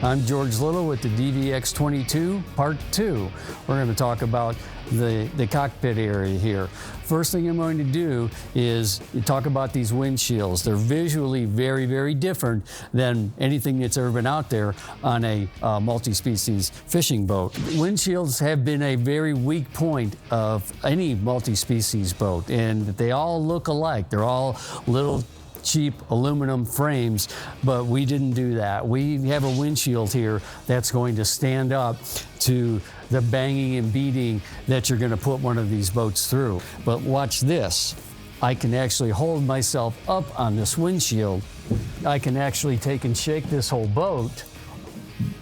I'm George Liddle with the DVX22 Part 2. We're going to talk about the cockpit area here. First thing I'm going to do is talk about these windshields. They're visually very, very different than anything that's ever been out there on a multi-species fishing boat. Windshields have been a very weak point of any multi-species boat, and they all look alike. They're all little cheap aluminum frames, but we didn't do that. We have a windshield here that's going to stand up to the banging and beating that you're going to put one of these boats through. But watch this. I can actually hold myself up on this windshield. I can actually take and shake this whole boat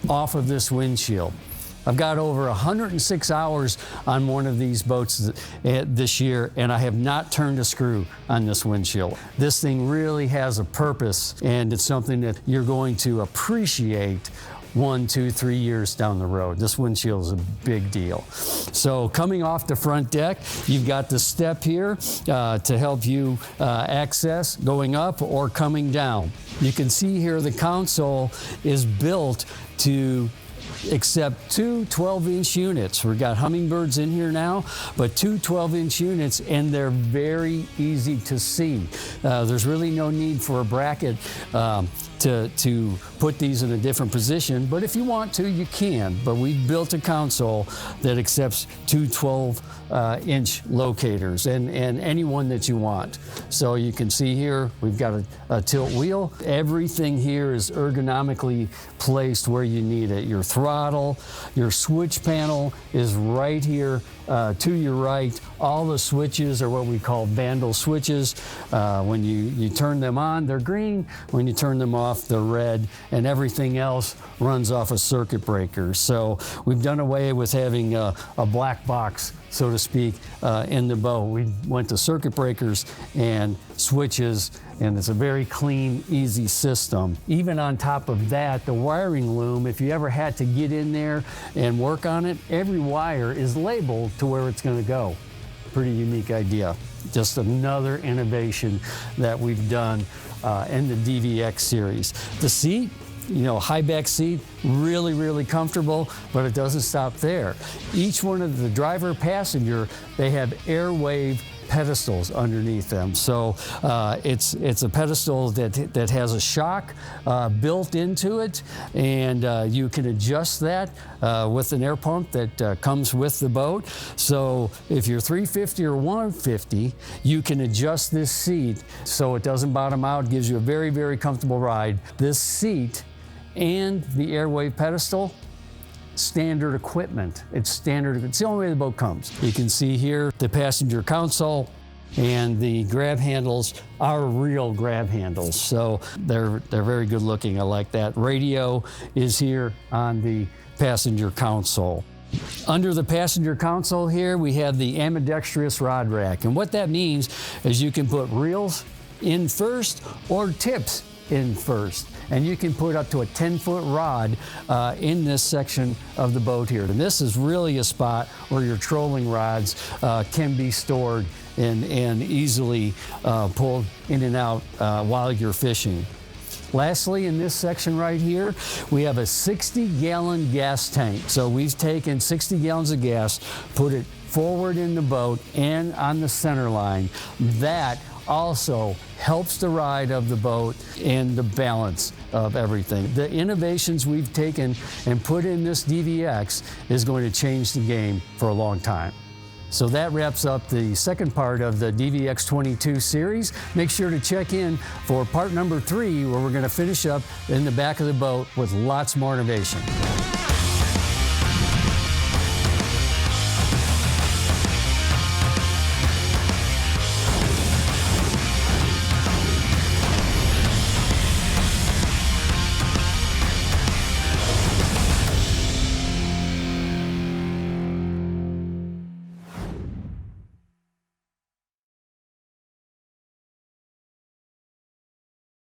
off of this windshield. I've got over 106 hours on one of these boats this year, and I have not turned a screw on this windshield. This thing really has a purpose, and it's something that you're going to appreciate 1, 2, 3 years down the road. This windshield is a big deal. So coming off the front deck, you've got the step here to help you access going up or coming down. You can see here the console is built to accept two 12-inch units. We've got Hummingbirds in here now, but two 12-inch units, and they're very easy to see. There's really no need for a bracket to put these in a different position, but if you want to, you can. But we've built a console that accepts two 12-inch locators and any one that you want. So you can see here, we've got a tilt wheel. Everything here is ergonomically placed where you need it. Your throttle, your switch panel is right here to your right. All the switches are what we call vandal switches. When you turn them on, they're green. When you turn them off, they're red, and everything else runs off of circuit breakers. So we've done away with having a black box, so to speak, in the boat. We went to circuit breakers and switches, and it's a very clean, easy system. Even on top of that, the wiring loom, if you ever had to get in there and work on it, every wire is labeled to where it's going to go. Pretty unique idea. Just another innovation that we've done in the DVX series. The seat, high back seat, really, really comfortable, but it doesn't stop there. Each one of the driver passenger, they have Airwave pedestals underneath them. So it's a pedestal that has a shock built into it, and you can adjust that with an air pump that comes with the boat. So if you're 350 or 150, you can adjust this seat so it doesn't bottom out. It gives you a very, very comfortable ride. This seat and the Airwave pedestal, standard equipment. It's standard. It's the only way the boat comes. You can see here the passenger console and the grab handles are real grab handles. So they're very good looking. I like that. Radio is here on the passenger console. Under the passenger console here, we have the ambidextrous rod rack. And what that means is you can put reels in first or tips in first. And you can put up to a 10-foot rod in this section of the boat here. And this is really a spot where your trolling rods can be stored and easily pulled in and out while you're fishing. Lastly, in this section right here, we have a 60-gallon gas tank. So we've taken 60 gallons of gas, put it forward in the boat and on the center line. That also helps the ride of the boat and the balance of everything. The innovations we've taken and put in this DVX is going to change the game for a long time. So that wraps up the second part of the DVX22 series. Make sure to check in for part number 3, where we're going to finish up in the back of the boat with lots more innovation.